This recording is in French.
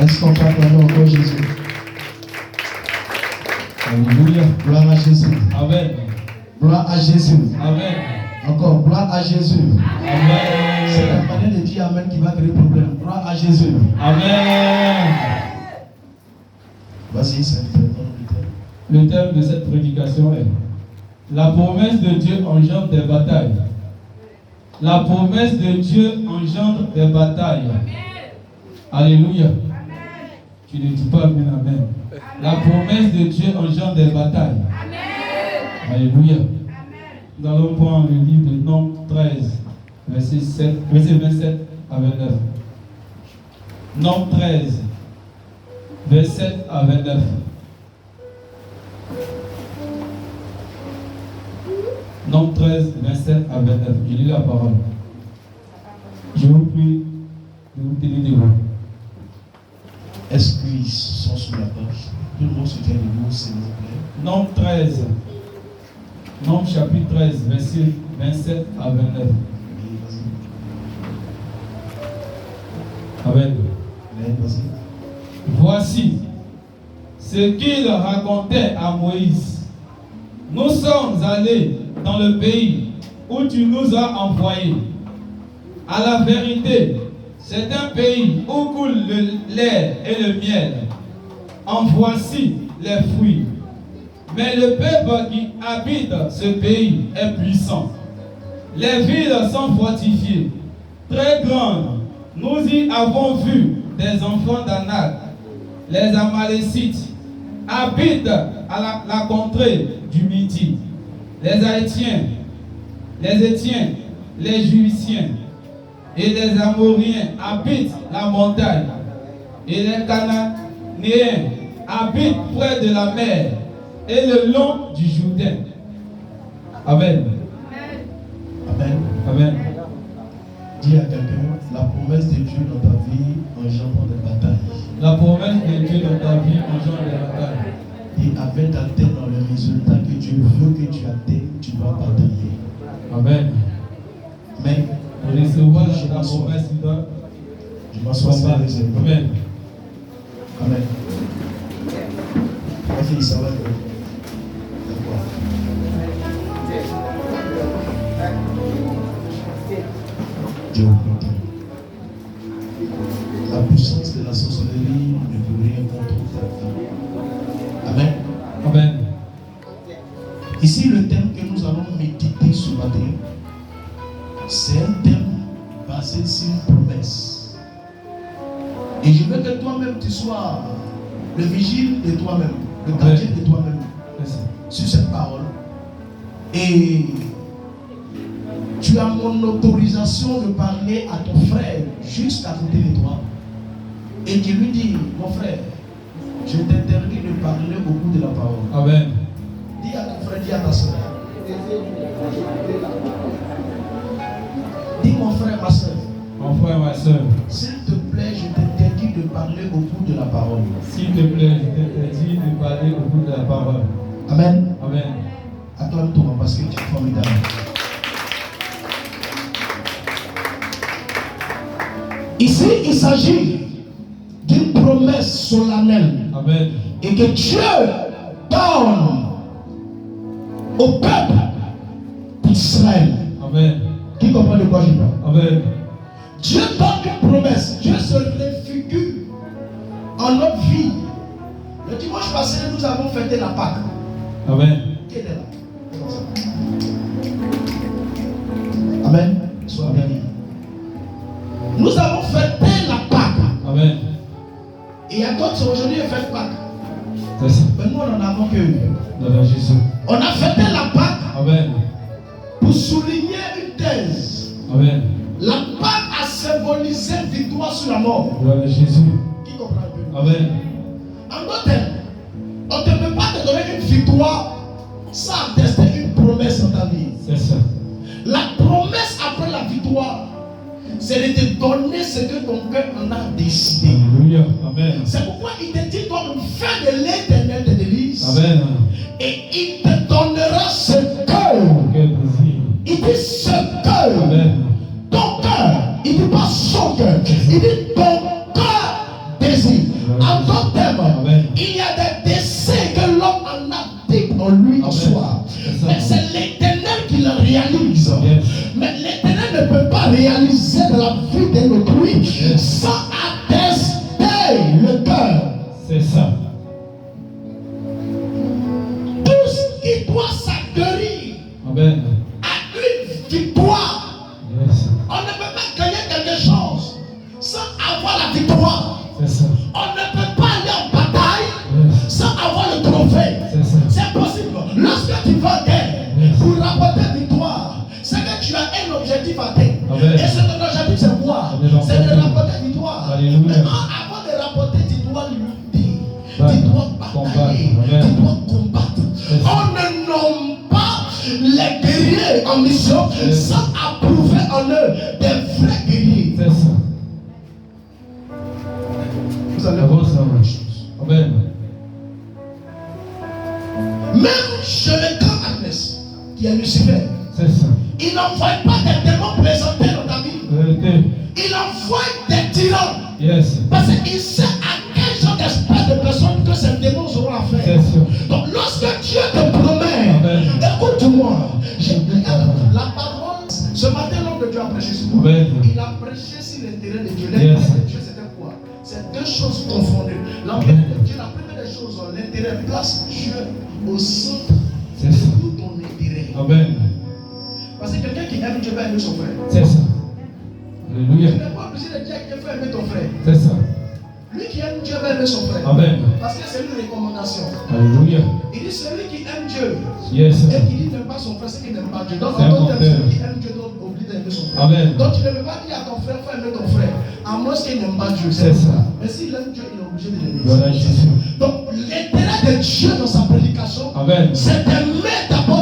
Est-ce qu'on peut acclamer encore Jésus? Alléluia. Gloire à Jésus. Amen. Gloire à Jésus. Amen. Encore, gloire à Jésus. C'est la Amen. manière de dire Amen qui va créer problème. Gloire à Jésus. Amen. Vas-y, c'est Le thème de cette prédication est: la promesse de Dieu engendre des batailles. La promesse de Dieu engendre des batailles. Alléluia. Tu ne dis pas amen, amen. La promesse de Dieu engendre des batailles. Alléluia. Nous allons prendre le livre de Nombres 13, verset 27 à 29. Nombres 13, verset à 29. Nombres 13, 27 à 29. Je lis la parole. Je vous prie de vous tenir debout. Est-ce qu'ils sont sur la page? Tout le monde se tient debout, s'il vous plaît. Nombres 13. Nombres chapitre 13, verset 27 à 29. Amen. Vas-y. Voici ce qu'il racontait à Moïse. Nous sommes allés dans le pays où tu nous as envoyés. À la vérité, c'est un pays où coule le lait et le miel. En voici les fruits. Mais le peuple qui habite ce pays est puissant. Les villes sont fortifiées, très grandes. Nous y avons vu des enfants d'Anak. Les Amalécites habitent à la contrée du Midi. Les Haïtiens, les Étiens, les Juiciens et les Amoriens habitent la montagne. Et les Cananéens habitent près de la mer et le long du Jourdain. Amen. Amen. Amen. Dis à quelqu'un, la promesse de Dieu dans ta vie engendre des batailles. La promesse de Dieu dans ta vie engendre des batailles. Et avant d'atteindre le résultat que Dieu veut que tu atteignes, tu dois batailler. Amen. Mais Pour recevoir la promesse, tu dois je m'assois sans réserve. Amen. Amen. Ma fille, ça va bien. D'accord. Dieu vous protège. La puissance de la sorcellerie ne peut rien contre ta vie. Amen. Amen. Ici, le thème que nous allons méditer ce matin, c'est un thème basé sur une promesse. Et je veux que toi-même, tu sois le vigile de toi-même, le gardien de toi-même, sur cette parole. Et tu as mon autorisation de parler à ton frère juste à côté de toi. Et tu lui dis, mon frère, je t'interdis de parler au bout de la parole. Amen. Dis à ton frère, dis à ta soeur. Dis mon frère, ma soeur. Mon frère, ma soeur. S'il te plaît, je t'interdis de parler au bout de la parole. S'il te plaît, je t'interdis de parler au bout de la parole. Amen. Amen. Acclame-toi parce que tu es formidable. Ici, il s'agit d'une promesse solennelle. Amen. Et que Dieu donne au peuple d'Israël. Amen. Qui comprend de quoi je parle? Amen. Dieu donne une promesse. Dieu se réfigure en notre vie. Le dimanche passé, nous avons fêté la Pâque. Amen. Qui est là? Amen. Sois béni. Nous avons fêté la Pâque. Amen. Et il y a d'autres aujourd'hui qui fêtent Pâque. C'est ça. Mais nous, on en avons que Dans la Jésus. on a fêté la Pâque Amen. pour souligner une thèse. Amen. La Pâque a symbolisé victoire sur la mort. Gloire à Jésus. Qui comprend un peu? Amen. En d'autres termes, on ne peut pas te donner une victoire sans tester une promesse dans ta vie. C'est ça. La promesse après la victoire, c'est de te donner ce que ton cœur en a décidé. Alléluia. Amen. C'est pourquoi il te dit, toi, fais de l'Éternel tes délices. Amen. Et il te donnera ce cœur. Quel plaisir. Il dit ce cœur. Amen. Ton cœur. Il dit pas son cœur. Il dit ton cœur désire. réaliser dans la vie de l'autrui sans attester le cœur. C'est ça. Tout ce qui doit s'acquérir Amen. à une victoire. Yes. On ne peut pas gagner quelque chose sans avoir la victoire. C'est ça. On ne peut pas aller en bataille sans avoir le trophée. C'est ça. C'est possible. Lorsque tu vas en guerre pour rapporter victoire, c'est que tu as un objectif à atteindre. Amen. Et ce que l'objectif c'est quoi? C'est de rapporter victoire. Alléluia. Maintenant, avant de rapporter, tu dois lutter. Ouais. Tu dois batailler. Combattre. Tu dois combattre. C'est ça. On ne nomme pas les guerriers en mission sans approuver en eux des vrais guerriers. C'est ça. Vous allez Avant voir ça. une chose. Amen. Même chez le grand Agnès, qui est Lucifer, C'est ça. il n'envoie pas des démons présentés dans ta vie. Vérité. Il envoie des tyrans. Yes. Parce qu'il sait à quel genre d'espèce de personnes que ces démons auront affaire. C'est sûr. Donc lorsque Dieu te promet, Amen. écoute-moi, la parole, ce matin l'homme de Dieu a prêché sur toi. Amen. Il a prêché sur l'intérêt de Dieu. L'intérêt de Dieu c'était quoi? C'est deux choses confondues. L'intérêt de Dieu, la première des choses, l'intérêt, place Dieu au centre C'est de ça. tout ton intérêt. Amen. Parce que quelqu'un qui aime Dieu va aimer son frère. C'est ça. Tu Alléluia. n'es pas obligé de dire qu'il faut aimer ton frère. C'est ça. Lui qui aime Dieu va aimer son frère. Amen. Parce que c'est une recommandation. Alléluia. Il dit celui qui aime Dieu Yes. et qui dit n'aime pas son frère, c'est qu'il n'aime pas Dieu. Donc C'est en d'autres termes, important. celui qui aime Dieu doit oublier d'aimer son frère. Amen. Donc tu ne peux pas dire à ton frère, faut aimer ton frère. À moins qu'il n'aime pas Dieu. C'est ça. Mais s'il aime Dieu, il est obligé de l'aimer. Voilà, Jésus. Donc l'intérêt de Dieu dans sa prédication, Amen. c'est d'aimer